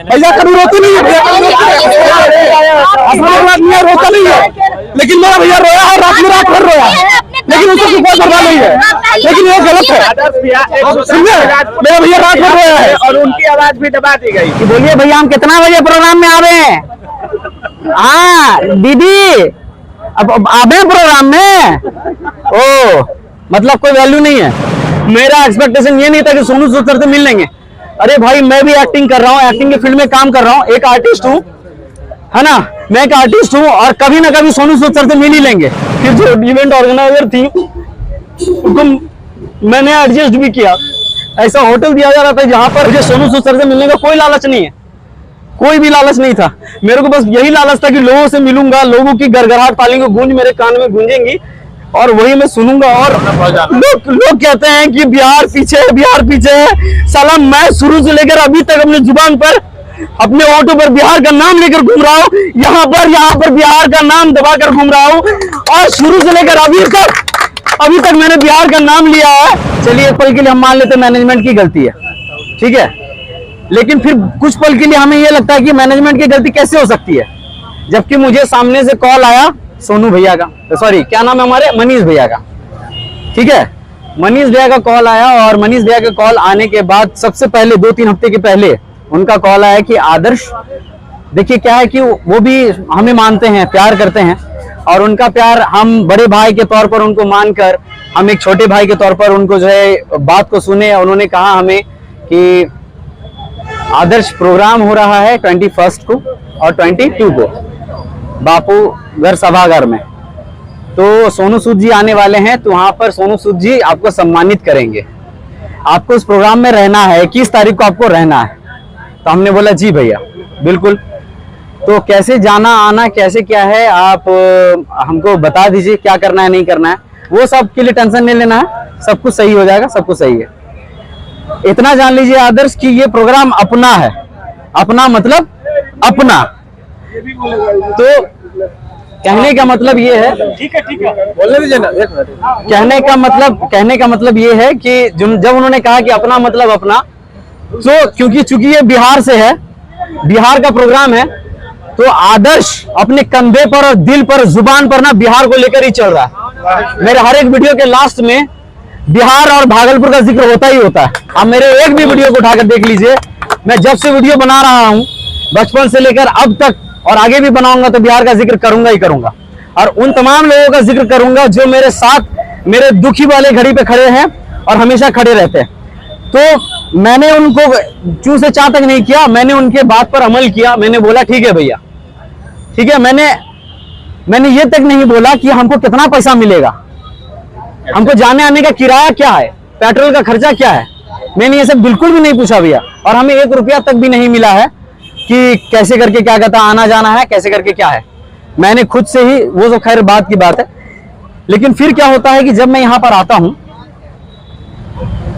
भैया कभी रोते नहीं है, रोता नहीं है, लेकिन मेरा भैया रोया है, रात में रात भर रोया, लेकिन उसको कोई परवाह नहीं है, लेकिन ये गलत है। सुनिए, मेरा भैया रात भर रोया है और उनकी आवाज भी दबा दी गई। बोलिए भैया हम कितना बजे प्रोग्राम में आवे हैं? हाँ दीदी अब आवे प्रोग्राम में। ओ मतलब कोई वैल्यू नहीं है। मेरा एक्सपेक्टेशन ये नहीं था कि सोनू सूद सर से मिल लेंगे। अरे भाई मैं भी एक्टिंग कर रहा हूँ, एक्टिंग की फील्ड में काम कर रहा हूँ, एक आर्टिस्ट हूँ, है ना, मैं एक आर्टिस्ट हूँ और कभी ना कभी सोनू सूद सर से मिल ही लेंगे। फिर जो इवेंट ऑर्गेनाइजर थी उनको मैंने एडजस्ट भी किया। ऐसा होटल दिया जा रहा था जहां पर मुझे सोनू सूद सर से मिलने का कोई लालच नहीं है, कोई भी लालच नहीं था। मेरे को बस यही लालच था कि लोगों से मिलूंगा, लोगों की गड़गड़ाहट ताली की गूंज मेरे कान में गूंजेंगी और वही मैं सुनूंगा। और लोग कहते हैं कि बिहार पीछे है, बिहार पीछे है। साला मैं शुरू से लेकर अभी तक अपनी जुबान पर, अपने ऑटो पर बिहार का नाम लेकर घूम रहा हूँ, यहाँ पर बिहार का नाम दबाकर घूम रहा हूँ और शुरू से लेकर अभी तक मैंने बिहार का नाम लिया है। चलिए एक पल के लिए हम मान लेते मैनेजमेंट की गलती है, ठीक है, लेकिन फिर कुछ पल के लिए हमें यह लगता है कि मैनेजमेंट की गलती कैसे हो सकती है, जबकि मुझे सामने से कॉल आया सोनू भैया का, सॉरी क्या नाम है हमारे, मनीष भैया का, ठीक है, मनीष भैया का कॉल आया। और मनीष भैया का कॉल आने के बाद सबसे पहले 2-3 हफ्ते के पहले उनका कॉल आया कि आदर्श, देखिए क्या है कि वो भी हमें मानते हैं, प्यार करते हैं और उनका प्यार हम बड़े भाई के तौर पर उनको मानकर हम एक छोटे भाई के तौर पर उनको जो है बात को सुने। उन्होंने कहा हमें कि आदर्श प्रोग्राम हो रहा है 21 को और 22 को बापू घर सभागार में, तो सोनू सूद जी आने वाले हैं, तो वहां पर सोनू सूद जी आपको सम्मानित करेंगे, आपको उस प्रोग्राम में रहना है, 21 तारीख को आपको रहना है। तो हमने बोला जी भैया बिल्कुल। तो कैसे जाना आना कैसे क्या है आप हमको बता दीजिए, क्या करना है नहीं करना है, वो सब के लिए टेंशन नहीं लेना है, सब कुछ सही हो जाएगा, सब कुछ सही है। इतना जान लीजिए आदर्श कि ये प्रोग्राम अपना है, अपना मतलब अपना। तो कहने का मतलब ये है, ठीक है बोलने दीजिए ना, कहने का मतलब ये है कि जब उन्होंने कहा कि अपना मतलब अपना, तो क्योंकि ये बिहार से है, बिहार का प्रोग्राम है, तो आदर्श अपने कंधे पर और दिल पर जुबान पर ना बिहार को लेकर ही चल रहा है। मेरे हर एक वीडियो के लास्ट में बिहार और भागलपुर का जिक्र होता ही होता है। आप मेरे एक भी वीडियो को उठाकर देख लीजिए, मैं जब से वीडियो बना रहा हूं बचपन से लेकर अब तक और आगे भी बनाऊंगा तो बिहार का जिक्र करूंगा ही करूंगा, और उन तमाम लोगों का जिक्र करूंगा जो मेरे साथ मेरे दुखी वाले घड़ी पे खड़े हैं और हमेशा खड़े रहते हैं। तो मैंने उनको चू से चा तक नहीं किया, मैंने उनके बात पर अमल किया। मैंने बोला ठीक है भैया, ठीक है। मैंने ये तक नहीं बोला कि हमको कितना पैसा मिलेगा, हमको जाने आने का किराया क्या है, पेट्रोल का खर्चा क्या है, मैंने ये सब बिल्कुल भी नहीं पूछा भैया। और हमें 1 रुपया तक भी नहीं मिला है कि कैसे करके क्या कहता आना जाना है, कैसे करके क्या है, मैंने खुद से ही, वो तो खैर बात की बात है। लेकिन फिर क्या होता है कि जब मैं यहां पर आता हूं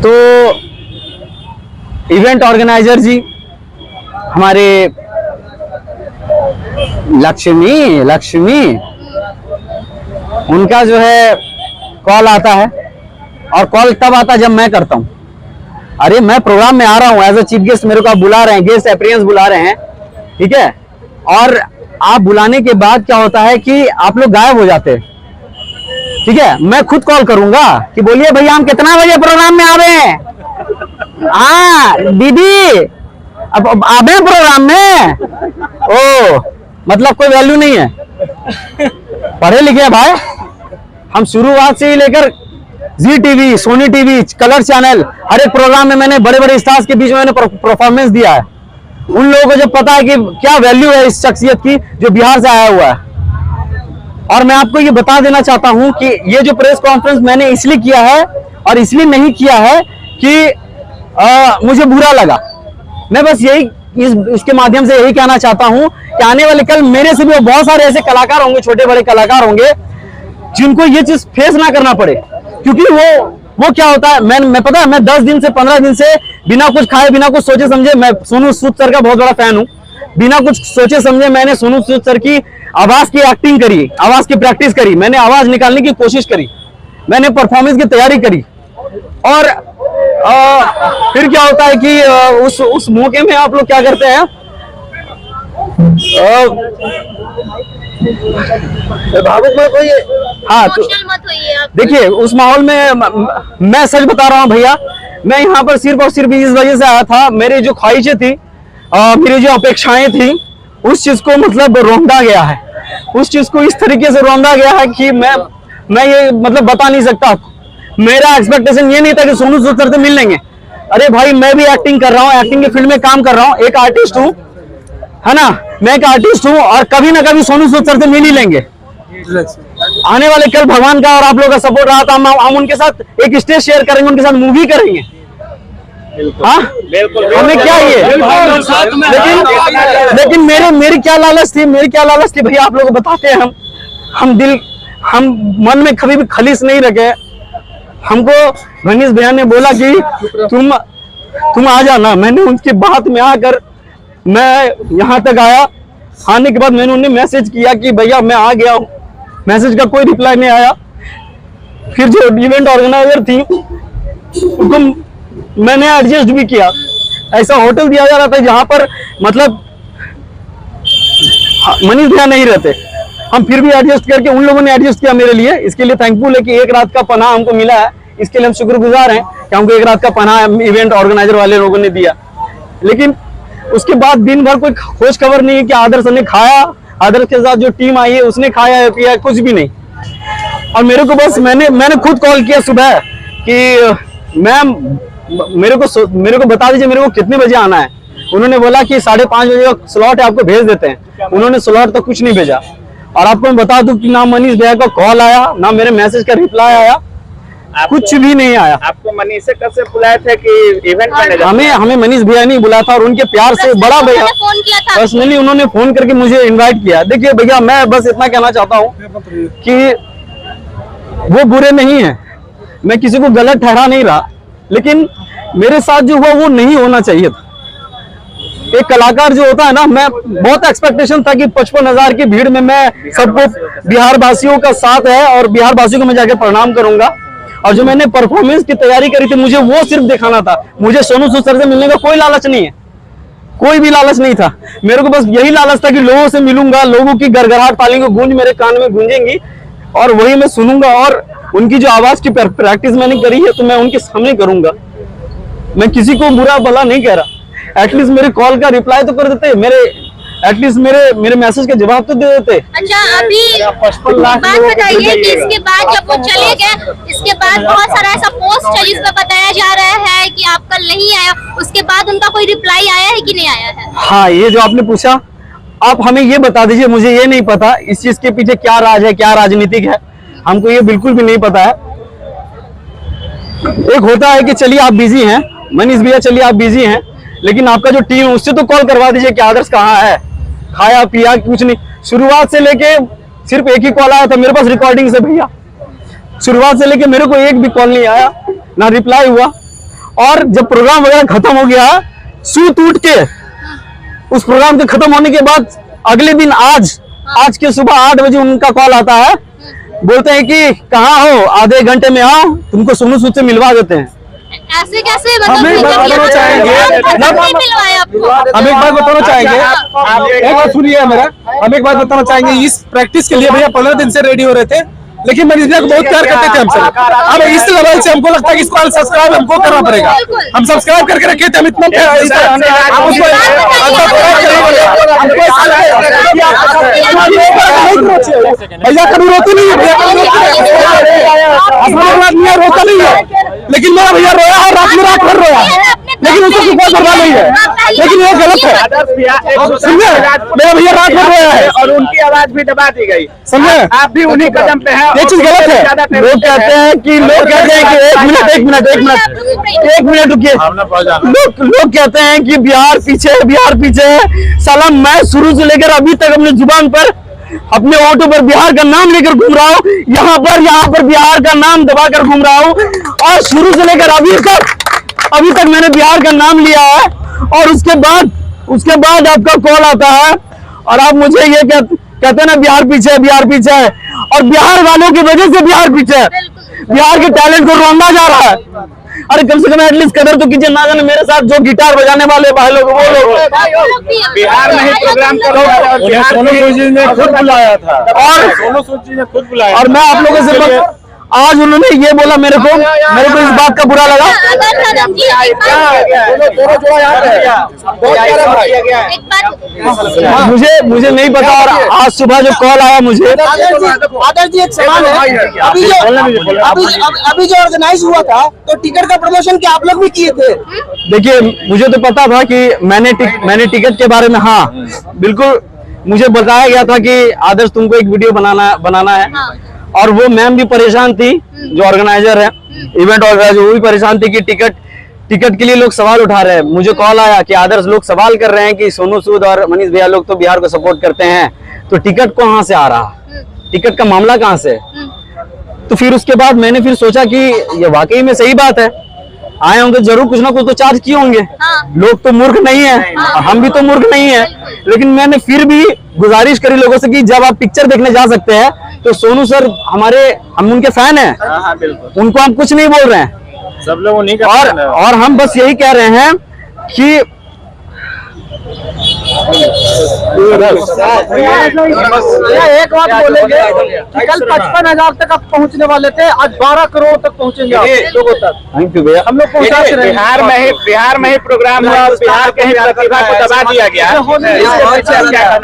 तो इवेंट ऑर्गेनाइजर जी हमारे लक्ष्मी उनका जो है कॉल आता है, और कॉल तब आता है जब मैं करता हूं। अरे मैं प्रोग्राम में आ रहा हूं एज अ चीफ गेस्ट, मेरे को आप बुला रहे हैं, गेस्ट अपीयरेंस बुला रहे हैं, ठीक है, और आप बुलाने के बाद क्या होता है कि आप लोग गायब हो जाते हैं, ठीक है। मैं खुद कॉल करूंगा कि बोलिए भैया हम कितना बजे प्रोग्राम में आ रहे हैं। हाँ दीदी अब आवे प्रोग्राम में। ओ मतलब कोई वैल्यू नहीं है, पढ़े लिखे भाई। हम शुरुआत से ही लेकर Zee TV, Sony TV, Colors channel, हर एक प्रोग्राम में मैंने बड़े बड़े स्टार्स के बीच में मैंने परफॉर्मेंस दिया है। उन लोगों को जब पता है कि क्या वैल्यू है इस शख्सियत की जो बिहार से आया हुआ है। और मैं आपको ये बता देना चाहता हूं कि ये जो प्रेस कॉन्फ्रेंस मैंने इसलिए किया है और इसलिए नहीं किया है कि मुझे बुरा लगा। मैं बस यही इसके माध्यम से यही कहना चाहता हूं कि आने वाले कल मेरे से भी बहुत सारे ऐसे कलाकार होंगे, छोटे बड़े कलाकार होंगे, जिनको ये चीज फेस ना करना पड़े। क्योंकि वो क्या होता है, मैं पता है, मैं 10 दिन से 15 दिन से बिना कुछ खाए बिना कुछ सोचे समझे, मैं सोनू सूद सर का बहुत बड़ा फैन हूं, बिना कुछ सोचे समझे मैंने सोनू सूद सर की आवाज की एक्टिंग करी, आवाज की प्रैक्टिस करी, मैंने आवाज निकालने की कोशिश करी, मैंने परफॉर्मेंस की तैयारी करी। और फिर क्या होता है कि उस मौके में आप लोग क्या करते हैं, भावुक मत होइए। हाँ तो इमोशनल मत होइए आप। देखिए उस माहौल में मैं सच बता रहा हूँ भैया, मैं यहाँ पर सिर्फ और सिर्फ इस वजह से आया था, मेरी जो ख्वाहिशें थी, मेरी जो अपेक्षाएं थी, उस चीज को मतलब रौंदा गया है, उस चीज को इस तरीके से रौंदा गया है कि मैं ये मतलब बता नहीं सकता। मेरा एक्सपेक्टेशन ये नहीं था कि सोनू सूद सर से मिल लेंगे। अरे भाई मैं भी एक्टिंग कर रहा हूँ, एक्टिंग के फील्ड में काम कर रहा हूँ, एक आर्टिस्ट हूँ, है ना, मैं एक आर्टिस्ट हूँ और कभी ना कभी सोनू सूद सर से मिल ही लेंगे। आने वाले कल भगवान का और आप लोगों का सपोर्ट रहा था, हम उनके साथ एक स्टेज शेयर करेंगे, उनके साथ मूवी करेंगे। हाँ हमें क्या ये, लेकिन मेरी क्या लालच थी, भैया आप लोगों को बताते हैं, हम मन में कभी भी खलीस नहीं रखे। हमको मनीष भैया ने बोला कि तुम आ जाना, मैंने उनकी बात में आकर मैं यहाँ तक आया। आने के बाद मैंने उन्हें मैसेज किया कि भैया मैं आ गया हूँ, मैसेज का कोई रिप्लाई नहीं आया। फिर जो इवेंट ऑर्गेनाइजर थी उनको मैंने एडजस्ट भी किया, ऐसा होटल दिया जा रहा था जहां पर मतलब मनीष भैया नहीं रहते, हम फिर भी एडजस्ट करके उन लोगों ने एडजस्ट किया मेरे लिए। इसके लिए थैंकफुल है कि एक रात का पनाह हमको मिला है, इसके लिए हम शुक्रगुजार हैं कि हमको एक रात का पनाह इवेंट ऑर्गेनाइजर वाले लोगों ने दिया। लेकिन उसके बाद दिन भर कोई खोज खबर नहीं है कि आदर्श ने खाया, आदर्श के साथ जो टीम आई है उसने खाया है पिया, कुछ भी नहीं। और मेरे को बस मैंने खुद कॉल किया सुबह कि मैम मेरे को बता दीजिए मेरे को कितने बजे आना है। उन्होंने बोला कि 5:30 बजे का स्लॉट है, आपको भेज देते हैं। उन्होंने स्लॉट तक कुछ नहीं भेजा। और आपको मैं बता दूं कि ना मनीष भैया का कॉल आया, ना मेरे मैसेज का रिप्लाई आया, कुछ भी नहीं आया। आपको मनीष से कब से बुलाए थे कि इवेंट मैनेजर? हमें मनीष भैया नहीं बुलाया था, और उनके प्यार से बड़ा भैया फोन किया था, पर्सनली उन्होंने फोन करके मुझे इनवाइट किया। देखिए भैया मैं बस इतना कहना चाहता हूँ कि वो बुरे नहीं है, मैं किसी को गलत ठहरा नहीं रहा, लेकिन मेरे साथ जो हुआ वो नहीं होना चाहिए था। एक कलाकार जो होता है ना, मैं बहुत एक्सपेक्टेशन था कि 55,000 की भीड़ में मैं सबको बिहार वासियों का साथ है और बिहार वासियों को मैं जाके प्रणाम करूंगा। और जो मैंने परफॉर्मेंस की तैयारी करी थी मुझे वो सिर्फ दिखाना था। मुझे सोनू सूद सर से मिलने का कोई लालच नहीं है, कोई भी लालच नहीं था। मेरे को बस यही लालच था कि लोगों से मिलूंगा, लोगों की गड़गड़ाहट तालियों की गूंज मेरे कान में गूंजेंगी और वही मैं सुनूंगा, और उनकी जो आवाज की प्रैक्टिस मैंने करी है तो मैं उनके सामने करूंगा। मैं किसी को बुरा भला नहीं कह रहा, एटलीस्ट मेरे कॉल का रिप्लाई तो कर देते, एटलीस्ट मेरे मैसेज का जवाब तो दे देते। अच्छा अभी 55 लाख बात बताइए कि इसके बाद जब वो चले गए, इसके बाद बहुत सारा ऐसा पोस्ट है जिसमें बताया जा रहा है कि आप कल नहीं आया, उसके बाद उनका कोई रिप्लाई आया है कि नहीं आया है? हाँ ये जो आपने पूछा, आप हमें ये बता दीजिए, मुझे ये नहीं पता इस चीज के पीछे क्या राज है, क्या राजनीतिक है, हमको ये बिल्कुल भी नहीं पता है। एक होता है कि चलिए आप बिजी हैं मनीष भैया, चलिए आप बिजी हैं, लेकिन आपका जो टीम है उससे तो कॉल करवा दीजिए कि आदर्श कहाँ है, खाया पिया कुछ नहीं। शुरुआत से लेके सिर्फ एक ही कॉल आया था मेरे पास रिकॉर्डिंग से भैया, शुरुआत से लेके मेरे को एक भी कॉल नहीं आया, ना रिप्लाई हुआ। और जब प्रोग्राम वगैरह खत्म हो गया, सूत उठ के उस प्रोग्राम के खत्म होने के बाद अगले दिन आज के सुबह 8 बजे उनका कॉल आता है, बोलते हैं कि कहाँ हो, आधे घंटे में आओ, तुमको सोनू सूद से मिलवा देते हैं। ऐसे कैसे हम एक बात बताना चाहेंगे, हम एक बात बताना चाहेंगे, एक बात सुनिए मेरा, हम एक बात बताना चाहेंगे, इस प्रैक्टिस के लिए भैया 15 दिन से रेडी हो रहे थे, लेकिन मनीष भैया को बहुत प्यार करते थे हमसे। अब इस लेवल से हमको लगता है कि इस कॉल सब्सक्राइब हमको करना पड़ेगा, हम सब्सक्राइब करके रखे थे, हम इतना भैया कभी रोती नहीं है, भैया रोता नहीं है, लेकिन मेरा भैया रोया है, रात में रात भर रोया है, लेकिन उसको कोई परवाह नहीं है, लेकिन ये गलत है। समझे, मेरा भैया रात भर रोया है और उनकी आवाज भी दबा दी गई। समझे, आप भी उन्हीं कदम पे हैं। ये चीज गलत है। लोग कहते हैं कि एक मिनट रुकिए, लोग कहते हैं कि बिहार पीछे है। साला मैं शुरू से लेकर अभी तक अपने जुबान पर, अपने ऑटो पर बिहार का नाम लेकर घूम रहा हूँ, यहाँ पर बिहार का नाम दबाकर घूम रहा हूँ, और शुरू से लेकर अभी तक मैंने बिहार का नाम लिया है। और उसके बाद आपका कॉल आता है और आप मुझे ये कहते हैं ना बिहार पीछे है, और बिहार वालों की वजह से बिहार पीछे है। बिहार के टैलेंट को रौंदा जा रहा है, अरे कम से कम एटलीस्ट कदर तो कीजिए। ना जाने मेरे साथ जो गिटार बजाने वाले भाई लोग वो लोग बिहार में ही प्रोग्राम करो, सोनू सूद जी ने खुद बुलाया था, और सोनू सूद जी ने खुद बुलाया। और मैं आप लोगों से आज उन्होंने ये बोला मेरे को इस बात का बुरा लगा। मुझे नहीं पता। और आज सुबह जो कॉल आया मुझे, आदर्श जी एक सवाल है, अभी जो ऑर्गेनाइज हुआ था तो टिकट का प्रमोशन क्या आप लोग भी किए थे? देखिए मुझे तो पता था कि मैंने टिकट के बारे में, हाँ बिल्कुल मुझे बताया गया था कि आदर्श तुमको एक वीडियो बनाना है। और वो मैम भी परेशान थी, जो ऑर्गेनाइजर है, इवेंट ऑर्गेनाइजर, वो भी परेशान थी कि टिकट के लिए लोग सवाल उठा रहे हैं। मुझे कॉल आया कि आदर्श लोग सवाल कर रहे हैं कि सोनू सूद और मनीष भैया लोग तो बिहार को सपोर्ट करते हैं, तो टिकट कहाँ से आ रहा, टिकट का मामला कहाँ से। तो फिर उसके बाद मैंने फिर सोचा कि ये वाकई में सही बात है, आए होंगे जरूर कुछ ना कुछ तो चार्ज किए होंगे। लोग तो मूर्ख नहीं है, हम भी तो मूर्ख नहीं है। लेकिन मैंने फिर भी गुजारिश करी लोगों से कि जब आप पिक्चर देखने जा सकते हैं तो सोनू सर हम उनके फैन हैं, उनको हम कुछ नहीं बोल रहे हैं, सब लोग उन्हीं का और हम बस यही कह रहे हैं कि एक बात बोलेंगे कि कल 55,000 तक आप पहुंचने वाले थे, आज 12 करोड़ तक पहुंचेंगे लोगों तक। थैंक यू भैया। हम लोग पहुंचा रहे हैं। बिहार में ही प्रोग्राम हुआ, बिहार के ही प्रतिभा को दबा दिया गया।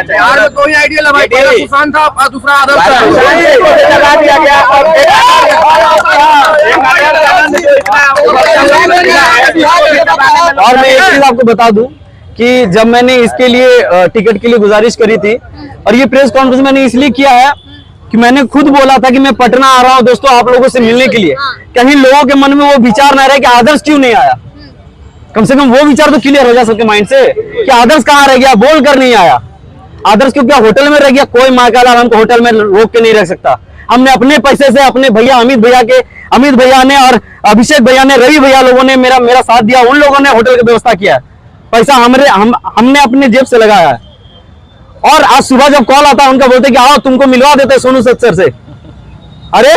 बिहार में कोई आइडिया लगा, सुशांत था, दूसरा आदर्श था, दबा दिया गया। और मैं एक चीज आपको बता दूं कि जब मैंने इसके लिए टिकट के लिए गुजारिश करी थी, और ये प्रेस कॉन्फ्रेंस मैंने इसलिए किया है कि मैंने खुद बोला था कि मैं पटना आ रहा हूं दोस्तों आप लोगों से मिलने के लिए। कहीं लोगों के मन में वो विचार ना रहे कि आदर्श क्यों नहीं आया, कम से कम वो विचार तो क्लियर हो जा सबके माइंड से कि आदर्श कहाँ रह गया, बोल कर नहीं आया। आदर्श क्यों क्या होटल में रह गया? कोई माँ का लाल हमको होटल में रोक के नहीं रख सकता। हमने अपने पैसे से अपने भैया अमित भैया ने और अभिषेक भैया ने, रवि भैया लोगों ने मेरा साथ दिया, उन लोगों ने होटल की व्यवस्था किया है। पैसा हमने अपने जेब से लगाया है। और आज सुबह जब कॉल आता है उनका बोलते कि आओ तुमको मिलवा देते सोनू सूद सर से। अरे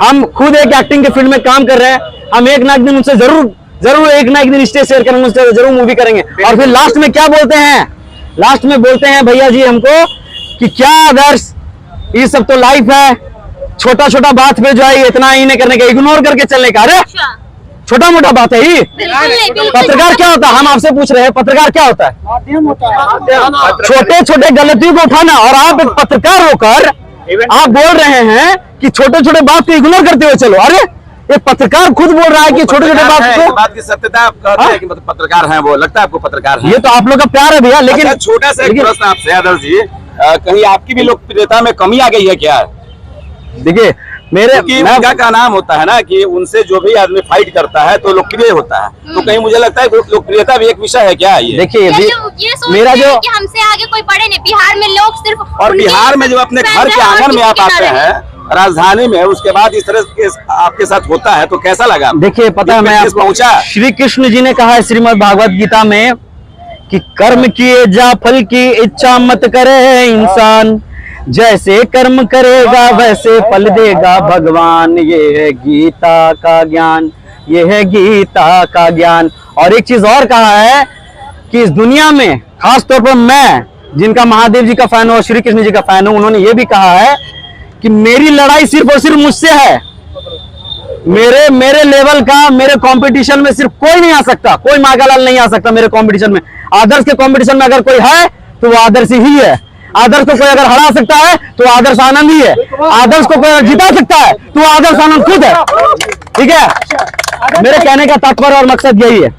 हम खुद एक एक्टिंग के फील्ड में काम कर रहे हैं, हम एक ना एक दिन उनसे जरूर एक ना एक दिन स्टेज शेयर करेंगे, उनसे जरूर मूवी करेंगे। और फिर लास्ट में क्या बोलते हैं? लास्ट में बोलते हैं भैया जी हमको कि क्या आदर्श ये सब तो लाइफ है, छोटा छोटा बात पे जो है इतना ही नहीं करने का, इग्नोर करके चलने का। अरे छोटा मोटा बात है ही। पत्रकार क्या होता है? हम आपसे पूछ रहे हैं पत्रकार क्या होता है? माध्यम होता है। छोटे छोटे गलतियों को उठाना। और आप एक पत्रकार होकर आप बोल रहे हैं कि छोटे छोटे बात को इग्नोर करते हुए चलो। अरे एक पत्रकार खुद बोल रहा है कि छोटे छोटे बात की सत्यता आप कहते हैं कि मतलब पत्रकार हैं वो, लगता है आपको पत्रकार है। ये तो आप लोग का प्यार है भैया। लेकिन छोटा सा एक प्रश्न आपसे आदर्श जी, कहीं आपकी भी लोकप्रियता में कमी आ गई है क्या? देखिए उनका का नाम होता है ना कि उनसे जो भी आदमी फाइट करता है तो लोकप्रिय होता है, तो कहीं मुझे लगता है लोकप्रियता भी एक विषय है क्या? ये देखिए मेरा जो कि हमसे आगे कोई बड़े नहीं, बिहार में लोग सिर्फ, और बिहार में जब अपने घर के आंगन में आप आते हैं, राजधानी में, उसके बाद इस तरह के आपके साथ होता है तो कैसा लगा? देखिए पता है मैं पहुंचा, श्री कृष्ण जी ने कहा है श्रीमद् भागवत गीता में कि कर्म किए जा फल की इच्छा मत करे इंसान, जैसे कर्म करेगा वैसे फल देगा भगवान। ये है गीता का ज्ञान, ये है गीता का ज्ञान। और एक चीज और कहा है कि इस दुनिया में खास तौर पर मैं जिनका महादेव जी का फैन हूं, श्री कृष्ण जी का फैन हूं, उन्होंने ये भी कहा है कि मेरी लड़ाई सिर्फ और सिर्फ मुझसे है। मेरे लेवल का, मेरे कंपटीशन में सिर्फ कोई नहीं आ सकता, कोई मागालाल नहीं आ सकता मेरे कंपटीशन में। आदर्श के कंपटीशन में अगर कोई है तो वो आदर्श ही है। आदर्श को कोई अगर हरा सकता है तो आदर्श आनंद ही है। आदर्श को कोई अगर जिता सकता है तो आदर्श आनंद खुद है। ठीक है, मेरे कहने का तात्पर्य और मकसद यही है।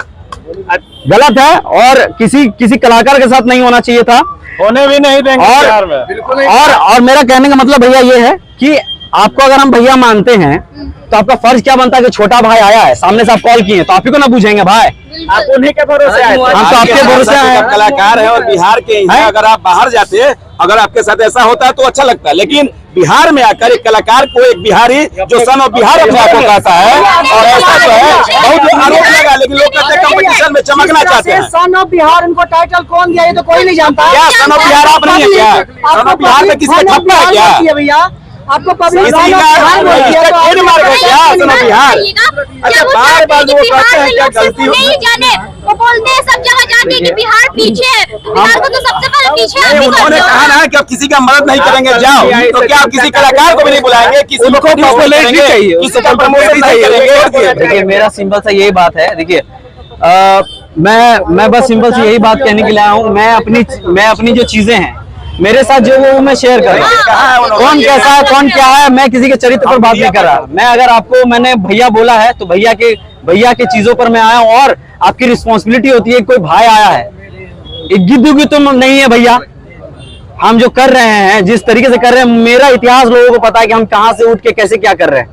गलत है और किसी कलाकार के साथ नहीं होना चाहिए था, होने भी नहीं देंगे बिहार में। और मेरा कहने का मतलब भैया ये है कि आपको अगर हम भैया मानते हैं तो आपका फर्ज क्या बनता है कि छोटा भाई आया है, सामने से आप कॉल किए तो आप ही को ना पूछेंगे भाई, आप उन्हीं के भरोसे आए थे। हम तो आपके भरोसे आए हैं। कलाकार है और बिहार के हैं, अगर आप बाहर जाते, अगर आपके साथ ऐसा होता है तो अच्छा लगता है, लेकिन बिहार में आकर एक कलाकार को, एक बिहारी जो सन ऑफ बिहार अपने आप को कहता है, और ऐसा तो है बहुत आरोप लगा, लेकिन लोग कहते हैं कंपटीशन में चमकना चाहते हैं। सन ऑफ बिहार इनको टाइटल कौन दिया ये तो कोई नहीं जानता। क्या सन ऑफ बिहार आप नहीं है क्या? सन ऑफ बिहार में किसने ठप्पा है क्या? भैया आपको पब्लिक किसी का ट्रेडमार्क है क्या अपना बिहार? अच्छा, बार बार वो कहते हैं क्या गलती हो नहीं जाने, वो बोलते हैं सब जगह जाके कि बिहार पीछे है, बिहार को तो सबसे पहले पीछे आप ही उन्होंने करते हो। कहा ना कि आप किसी का मदद नहीं करेंगे, जाओ। तो क्या आप किसी कलाकार को भी नहीं बुलाएंगे? किसी को प्रमोशन नहीं चाहिए, किसी का प्रमोशन नहीं करेंगे? देखिए मेरा सिंपल सा यही बात है। देखिए मैं बस सिंपल से यही बात कहने के लिए आया हूँ। मैं अपनी जो चीजें हैं मेरे साथ जो वो मैं शेयर कर रहा हूँ। कौन कैसा है कौन क्या है, मैं किसी के चरित्र पर बात नहीं कर रहा। मैं अगर आपको मैंने भैया बोला है तो भैया के चीजों पर मैं आया हूँ। और आपकी रिस्पॉन्सिबिलिटी होती है, कोई भाई आया है, एक गिद्दू तो नहीं है भैया। हम जो कर रहे हैं जिस तरीके से कर रहे हैं, मेरा इतिहास लोगों को पता है कि हम कहाँ से उठ के कैसे क्या कर रहे हैं।